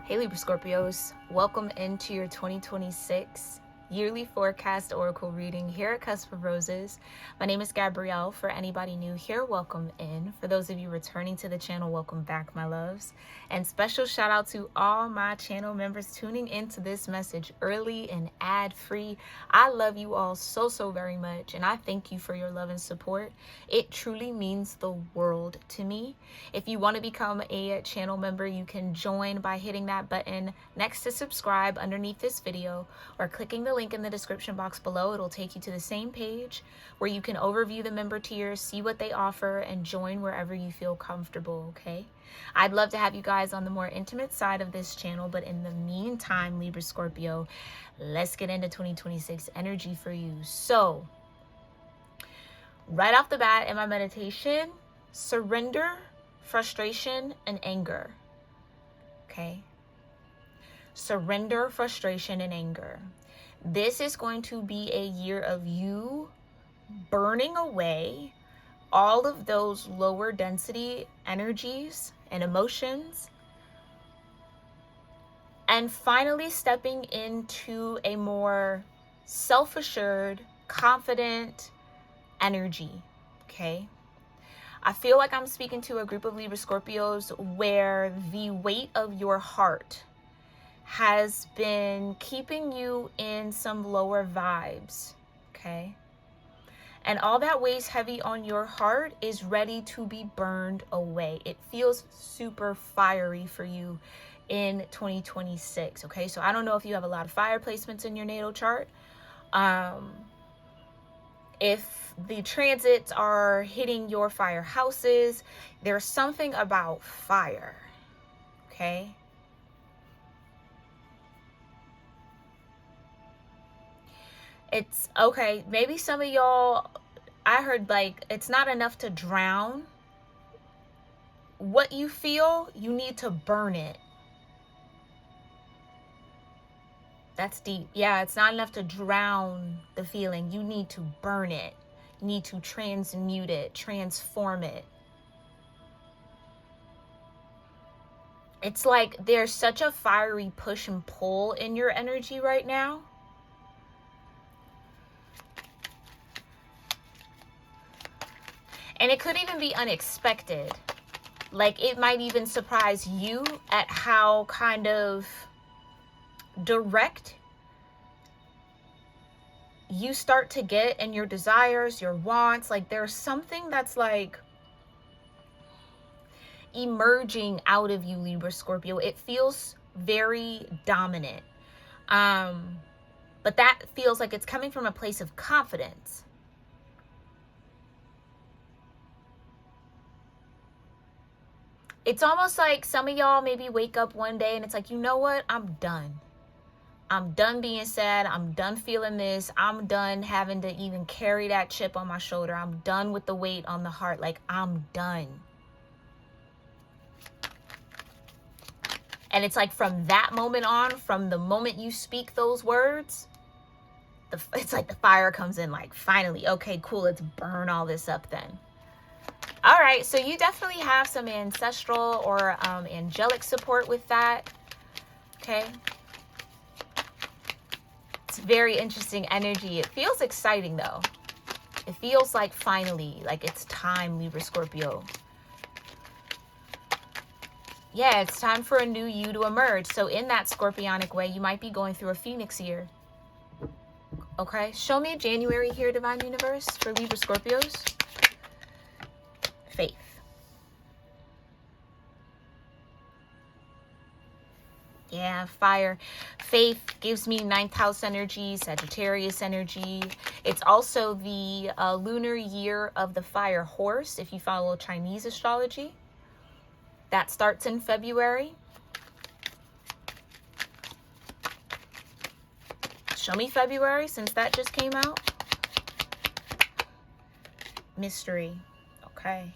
Hey Libra Scorpios, welcome into your 2026 yearly forecast oracle reading here at Cusp of Roses. My name is Gabrielle. For anybody new here, welcome in. For those of you returning to the channel, welcome back, my loves. And special shout out to all my channel members tuning into this message early and ad-free. I love you all so very much, and I thank you for your love and support. It truly means the world to me. If you want to become a channel member, you can join by hitting that button next to subscribe underneath this video, or clicking the link in the description box below. It'll take you to the same page where you can overview the member tiers, see what they offer, and join wherever you feel comfortable, okay? I'd love to have you guys on the more intimate side of this channel, but in the meantime, Libra Scorpio, let's get into 2026 energy for you. So, right off the bat in my meditation, surrender, frustration, and anger, okay? Surrender, frustration, and anger. This is going to be a year of you burning away all of those lower density energies and emotions, and finally stepping into a more self-assured, confident energy, okay? I feel like I'm speaking to a group of Libra Scorpios where the weight of your heart has been keeping you in some lower vibes, okay? And all that weighs heavy on your heart is ready to be burned away. It feels super fiery for you in 2026, okay? So I don't know if you have a lot of fire placements in your natal chart. If the transits are hitting your fire houses, there's something about fire, okay? It's okay. Maybe some of y'all, I heard like it's not enough to drown what you feel, you need to burn it. That's deep. Yeah, it's not enough to drown the feeling. You need to burn it. You need to transmute it, transform it. It's like there's such a fiery push and pull in your energy right now. And it could even be unexpected. Like it might even surprise you at how kind of direct you start to get in your desires, your wants. Like there's something that's like emerging out of you, Libra Scorpio. It feels very dominant. But that feels like it's coming from a place of confidence. It's almost like some of y'all maybe wake up one day and it's like, you know what? I'm done. I'm done being sad. I'm done feeling this. I'm done having to even carry that chip on my shoulder. I'm done with the weight on the heart. Like, I'm done. And it's like from that moment on, from the moment you speak those words, it's like the fire comes in like, finally, okay, cool, let's burn all this up then. All right, so you definitely have some ancestral or angelic support with that, okay? It's very interesting energy. It feels exciting, though. It feels like finally, like it's time, Libra Scorpio. Yeah, it's time for a new you to emerge. So in that scorpionic way, you might be going through a phoenix year, okay? Show me a January here, Divine Universe, for Libra Scorpios. Faith. Yeah, fire. Faith gives me 9th house energy, Sagittarius energy. It's also the lunar year of the fire horse, if you follow Chinese astrology. That starts in February. Show me February, since that just came out. Mystery. Okay.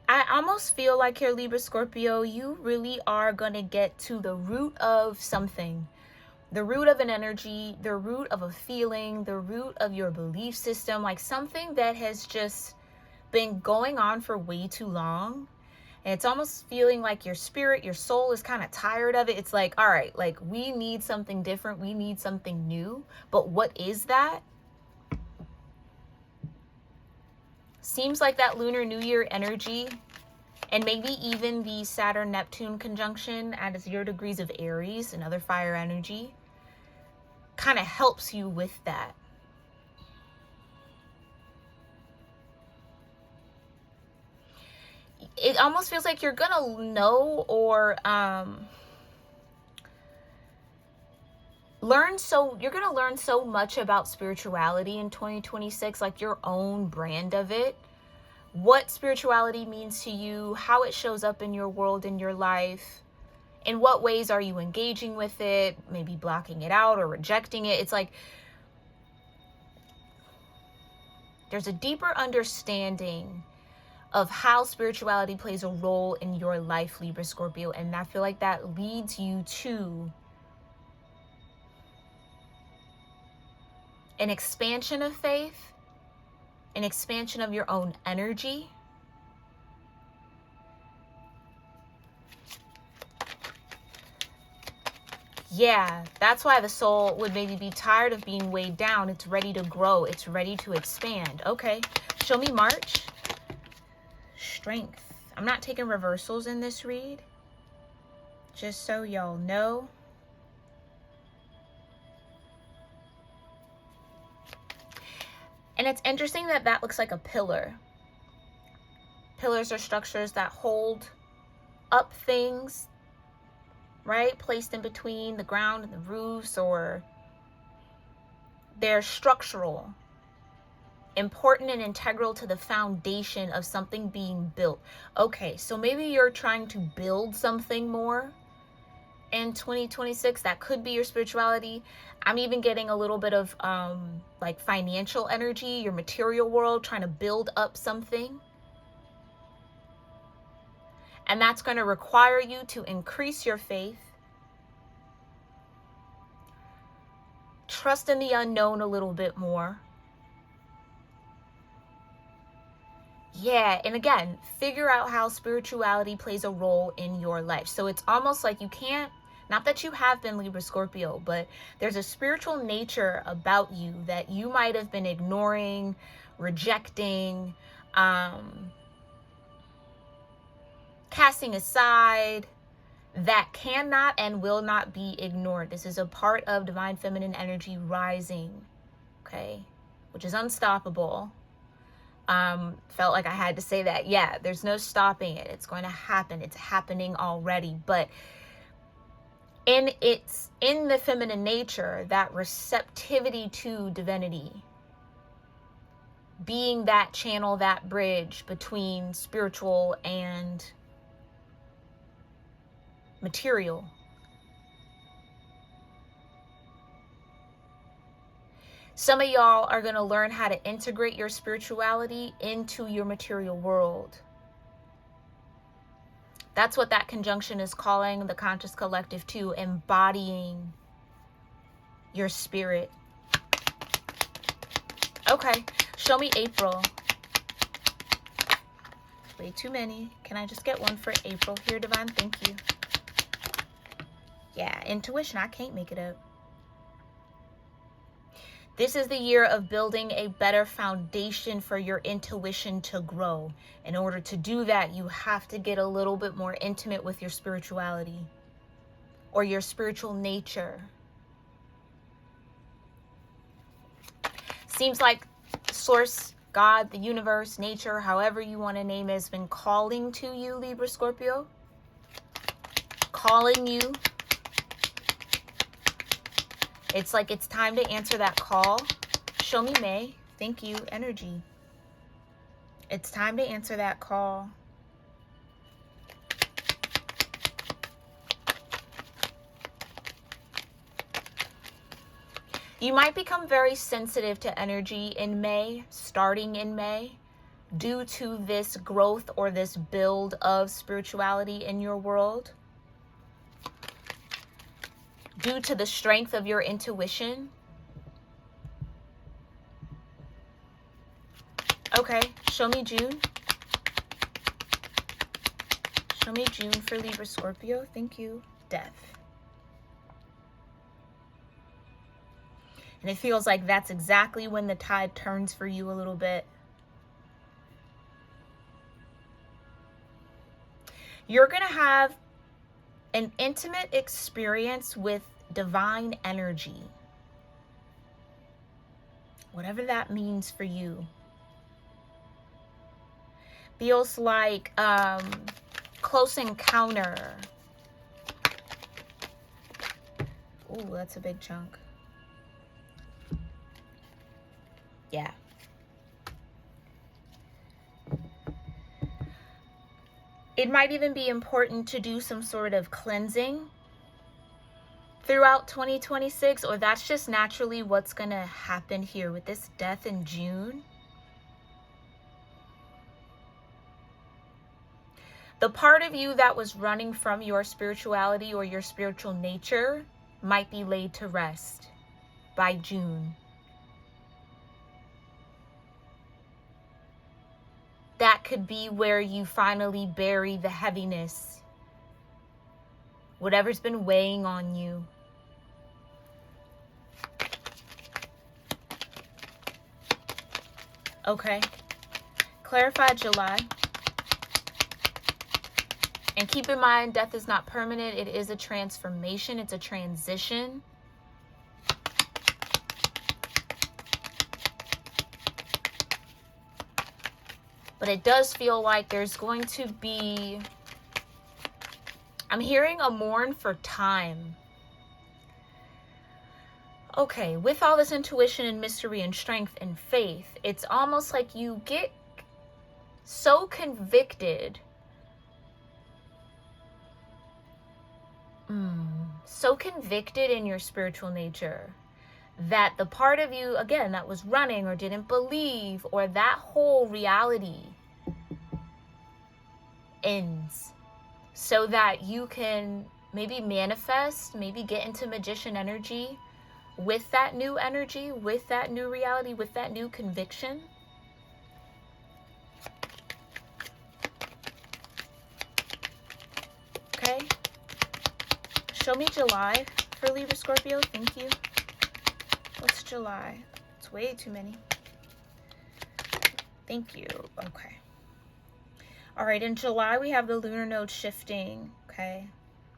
I almost feel like here, Libra Scorpio, you really are going to get to the root of something. The root of an energy, the root of a feeling, the root of your belief system, like something that has just been going on for way too long. And it's almost feeling like your spirit, your soul is kind of tired of it. It's like, all right, like we need something different. We need something new. But what is that? Seems like that Lunar New Year energy, and maybe even the Saturn-Neptune conjunction at 0 degrees of Aries, another fire energy, kind of helps you with that. It almost feels like you're gonna know or you're gonna learn so much about spirituality in 2026, like your own brand of it, what spirituality means to you, how it shows up in your world, in your life, in what ways are you engaging with it, maybe blocking it out or rejecting it. It's like there's a deeper understanding of how spirituality plays a role in your life, Libra Scorpio. And I feel like that leads you to an expansion of faith, an expansion of your own energy. Yeah, that's why the soul would maybe be tired of being weighed down. It's ready to grow. It's ready to expand. Okay, show me March. Strength. I'm not taking reversals in this read, just so y'all know. And it's interesting that that looks like a pillar. Pillars are structures that hold up things, right? Placed in between the ground and the roofs, or they're structural, important and integral to the foundation of something being built. Okay, so maybe you're trying to build something more in 2026. That could be your spirituality. I'm even getting a little bit of like financial energy, your material world, trying to build up something. And that's going to require you to increase your faith, trust in the unknown a little bit more. Yeah, and again, figure out how spirituality plays a role in your life. So it's almost like you can't, not that you have been Libra Scorpio, but there's a spiritual nature about you that you might have been ignoring, rejecting, casting aside, that cannot and will not be ignored. This is a part of divine feminine energy rising, okay, which is unstoppable. Felt like I had to say that. Yeah, there's no stopping it. It's going to happen. It's happening already. But in the feminine nature, that receptivity to divinity, being that channel, that bridge between spiritual and material. Some of y'all are going to learn how to integrate your spirituality into your material world. That's what that conjunction is calling the conscious collective to, embodying your spirit. Okay, show me April. Way too many. Can I just get one for April here, Divine? Thank you. Yeah, intuition. I can't make it up. This is the year of building a better foundation for your intuition to grow. In order to do that, you have to get a little bit more intimate with your spirituality or your spiritual nature. Seems like Source, God, the universe, nature, however you want to name it, has been calling to you, Libra Scorpio. Calling you. It's like it's time to answer that call. Show me May. Thank you, energy. It's time to answer that call. You might become very sensitive to energy in May, starting in May, due to this growth or this build of spirituality in your world. Due to the strength of your intuition. Okay, show me June. Show me June for Libra Scorpio. Thank you. Death. And it feels like that's exactly when the tide turns for you a little bit. You're going to have an intimate experience with divine energy. Whatever that means for you. Feels like close encounter. Ooh, that's a big chunk. Yeah. It might even be important to do some sort of cleansing throughout 2026, or that's just naturally what's going to happen here with this death in June. The part of you that was running from your spirituality or your spiritual nature might be laid to rest by June. That could be where you finally bury the heaviness, whatever's been weighing on you. Okay. Clarify July. And keep in mind, death is not permanent. It is a transformation. It's a transition. But it does feel like there's going to be, I'm hearing a mourn for time. Okay, with all this intuition and mystery and strength and faith, it's almost like you get so convicted. So convicted in your spiritual nature that the part of you, again, that was running or didn't believe, or that whole reality ends so that you can maybe manifest, maybe get into magician energy with that new energy, with that new reality, with that new conviction. Okay. Show me July for Libra Scorpio. Thank you. What's July? It's way too many. Thank you. Okay. All right. In July, we have the lunar node shifting. Okay.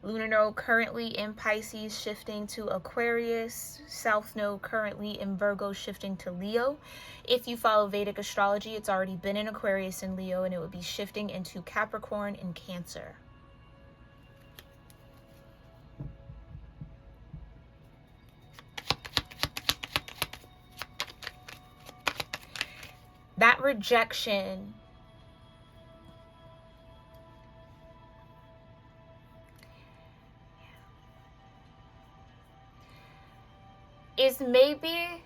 Lunar node currently in Pisces, shifting to Aquarius. South node currently in Virgo, shifting to Leo. If you follow Vedic astrology, it's already been in Aquarius and Leo, and it would be shifting into Capricorn and Cancer. That rejection is maybe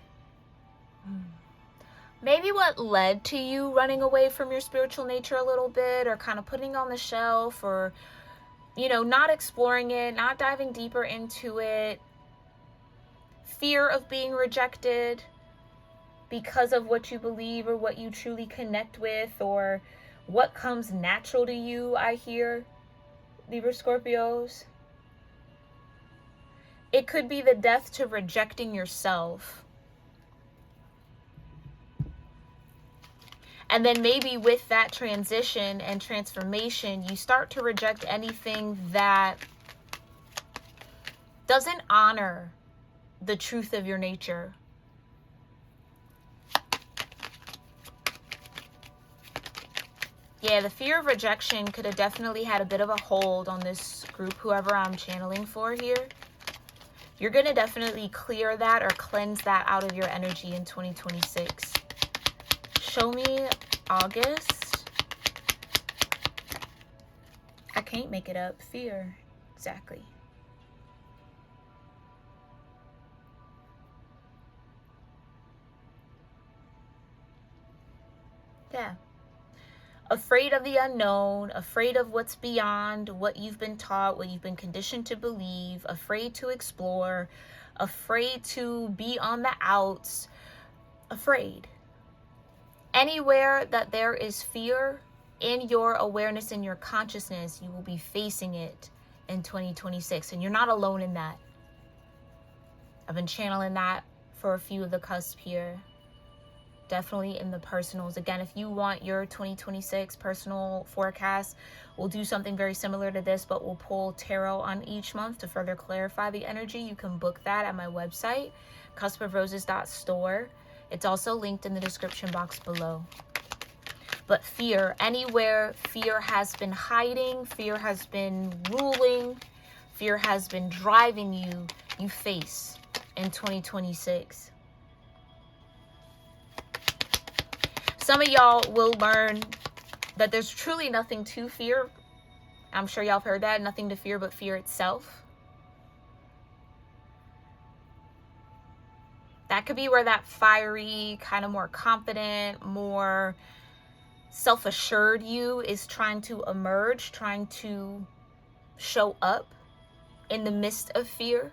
what led to you running away from your spiritual nature a little bit, or kind of putting it on the shelf, or, you know, not exploring it, not diving deeper into it. Fear of being rejected because of what you believe or what you truly connect with, or what comes natural to you, I hear, Libra Scorpios. It could be the death to rejecting yourself. And then maybe with that transition and transformation, you start to reject anything that doesn't honor the truth of your nature. Yeah, the fear of rejection could have definitely had a bit of a hold on this group, whoever I'm channeling for here. You're going to definitely clear that or cleanse that out of your energy in 2026. Show me August. I can't make it up. Fear. Exactly. Yeah. Afraid of the unknown, afraid of what's beyond what you've been taught, what you've been conditioned to believe, afraid to explore, afraid to be on the outs, afraid. Anywhere that there is fear in your awareness, in your consciousness, you will be facing it in 2026. And you're not alone in that. I've been channeling that for a few of the cusp here. Definitely in the personals. Again, if you want your 2026 personal forecast, we'll do something very similar to this, but we'll pull tarot on each month to further clarify the energy. You can book that at my website, cuspofroses.store. It's also linked in the description box below. But fear, anywhere fear has been hiding, fear has been ruling, fear has been driving you, you face in 2026. Some of y'all will learn that there's truly nothing to fear. I'm sure y'all have heard that. Nothing to fear but fear itself. That could be where that fiery, kind of more confident, more self-assured you is trying to emerge, trying to show up in the midst of fear.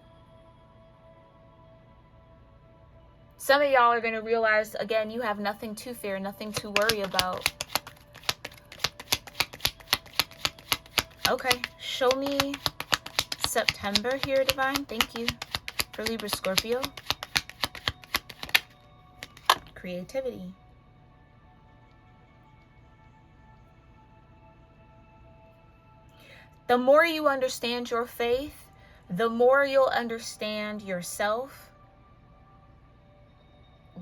Some of y'all are going to realize, again, you have nothing to fear, nothing to worry about. Okay, show me September here, Divine. Thank you for Libra-Scorpio. Creativity. The more you understand your faith, the more you'll understand yourself.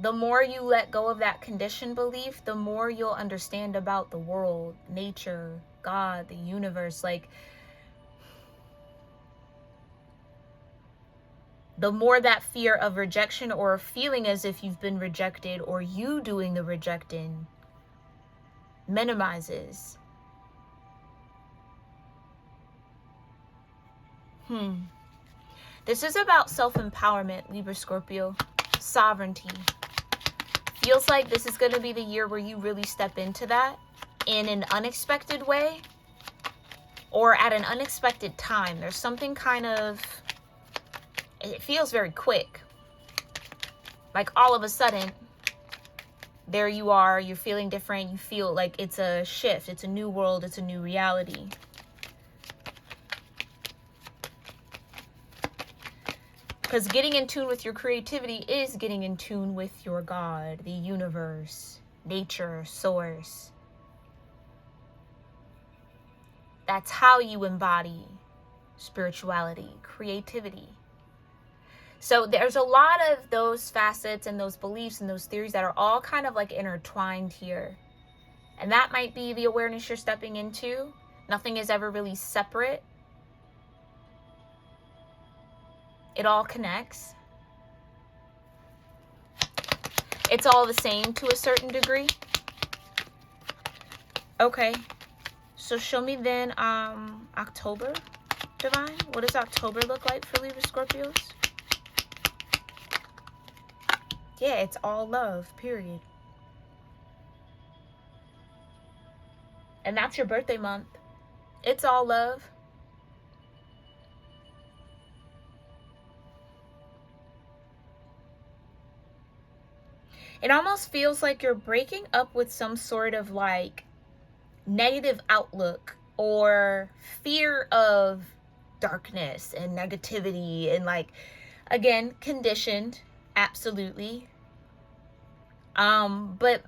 The more you let go of that conditioned belief, the more you'll understand about the world, nature, God, the universe. Like, the more that fear of rejection or feeling as if you've been rejected or you doing the rejecting minimizes. This is about self-empowerment, Libra-Scorpio. Sovereignty. Feels like this is going to be the year where you really step into that in an unexpected way or at an unexpected time. There's something kind of, it feels very quick. Like all of a sudden, there you are, you're feeling different. You feel like it's a shift. It's a new world. It's a new reality. Because getting in tune with your creativity is getting in tune with your God, the universe, nature, source. That's how you embody spirituality, creativity. So there's a lot of those facets and those beliefs and those theories that are all kind of like intertwined here. And that might be the awareness you're stepping into. Nothing is ever really separate. It all connects. It's all the same to a certain degree. Okay. So show me then October, Divine. What does October look like for Libra Scorpios? Yeah, it's all love, period. And that's your birthday month. It's all love. It almost feels like you're breaking up with some sort of like negative outlook or fear of darkness and negativity and like, again, conditioned, absolutely. But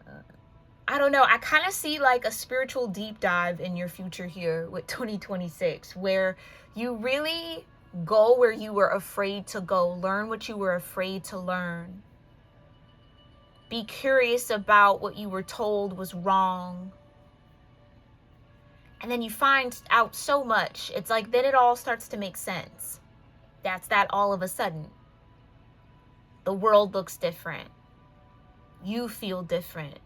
I don't know, I kind of see like a spiritual deep dive in your future here with 2026 where you really go where you were afraid to go, learn what you were afraid to learn. Be curious about what you were told was wrong. And then you find out so much. It's like then it all starts to make sense. That's that all of a sudden. The world looks different. You feel different.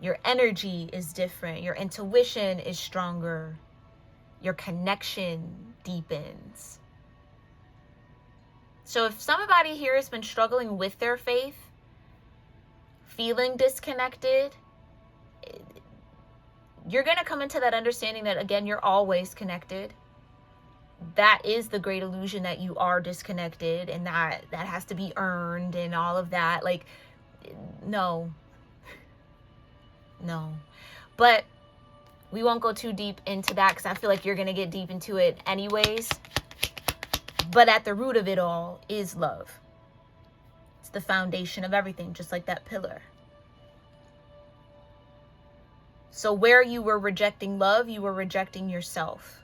Your energy is different. Your intuition is stronger. Your connection deepens. So if somebody here has been struggling with their faith, feeling disconnected, you're going to come into that understanding that, again, you're always connected. That is the great illusion that you are disconnected and that has to be earned and all of that. Like, no. No. But we won't go too deep into that because I feel like you're going to get deep into it anyways. But at the root of it all is love. It's the foundation of everything, just like that pillar. So where you were rejecting love, you were rejecting yourself.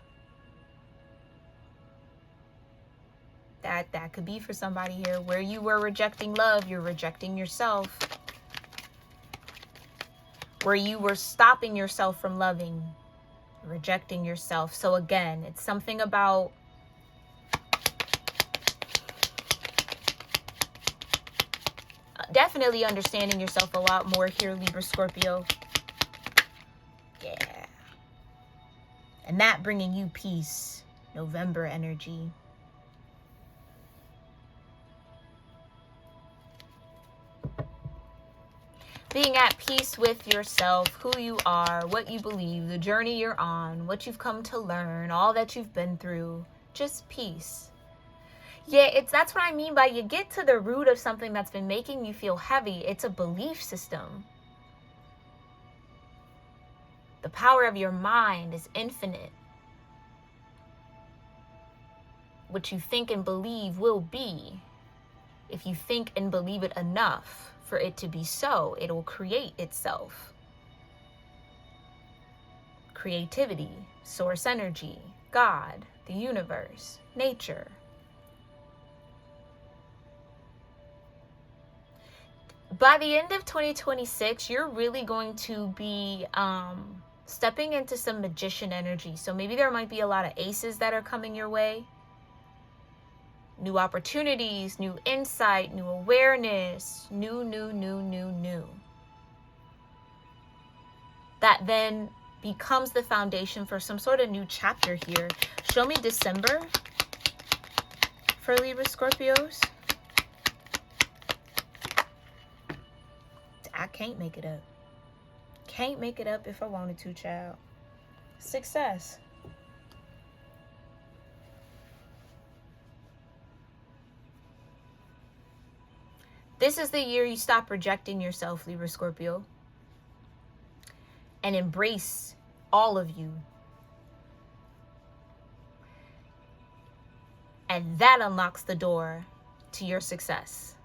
That could be for somebody here. Where you were rejecting love, you're rejecting yourself. Where you were stopping yourself from loving, rejecting yourself. So again, it's something about definitely understanding yourself a lot more here, Libra-Scorpio. Yeah. And that bringing you peace. November energy. Being at peace with yourself, who you are, what you believe, the journey you're on, what you've come to learn, all that you've been through. Just peace. Yeah, that's what I mean by you get to the root of something that's been making you feel heavy. It's a belief system. The power of your mind is infinite. What you think and believe will be. If you think and believe it enough for it to be so, it will create itself. Creativity, source energy, God, the universe, nature. By the end of 2026, you're really going to be stepping into some magician energy. So maybe there might be a lot of aces that are coming your way. New opportunities, new insight, new awareness, new. That then becomes the foundation for some sort of new chapter here. Show me December for Libra Scorpios. I can't make it up. Can't make it up if I wanted to, child. Success. This is the year you stop rejecting yourself, Libra Scorpio, and embrace all of you. And that unlocks the door to your success.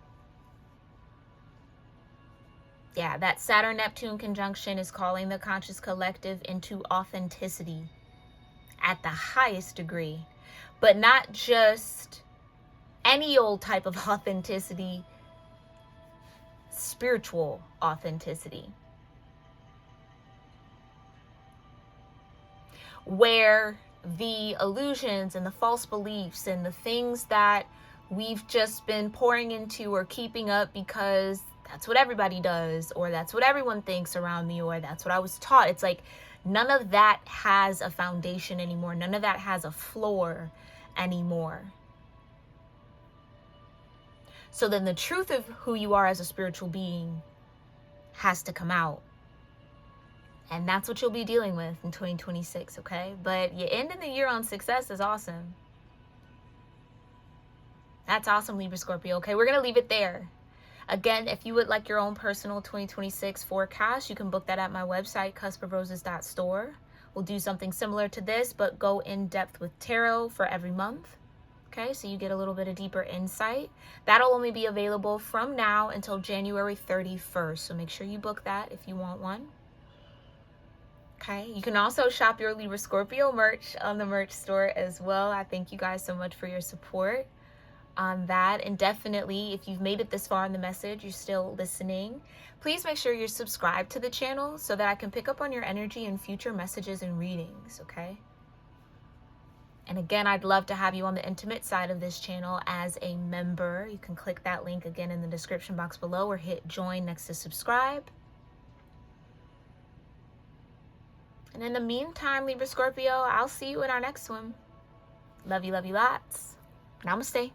Yeah, that Saturn-Neptune conjunction is calling the conscious collective into authenticity at the highest degree. But not just any old type of authenticity, spiritual authenticity. Where the illusions and the false beliefs and the things that we've just been pouring into or keeping up because that's what everybody does, or that's what everyone thinks around me, or that's what I was taught. It's like none of that has a foundation anymore. None of that has a floor anymore. So then the truth of who you are as a spiritual being has to come out. And that's what you'll be dealing with in 2026, okay? But you ending the year on success is awesome. That's awesome, Libra Scorpio. Okay, we're going to leave it there. Again, if you would like your own personal 2026 forecast, you can book that at my website, cuspofroses.store. We'll do something similar to this, but go in depth with tarot for every month. Okay, so you get a little bit of deeper insight. That'll only be available from now until January 31st. So make sure you book that if you want one. Okay, you can also shop your Libra Scorpio merch on the merch store as well. I thank you guys so much for your support on that. And definitely, if you've made it this far in the message, you're still listening, please make sure you're subscribed to the channel so that I can pick up on your energy in future messages and readings, okay? And again, I'd love to have you on the intimate side of this channel as a member. You can click that link again in the description box below or hit join next to subscribe. And in the meantime, Libra Scorpio, I'll see you in our next one. Love you lots. Namaste.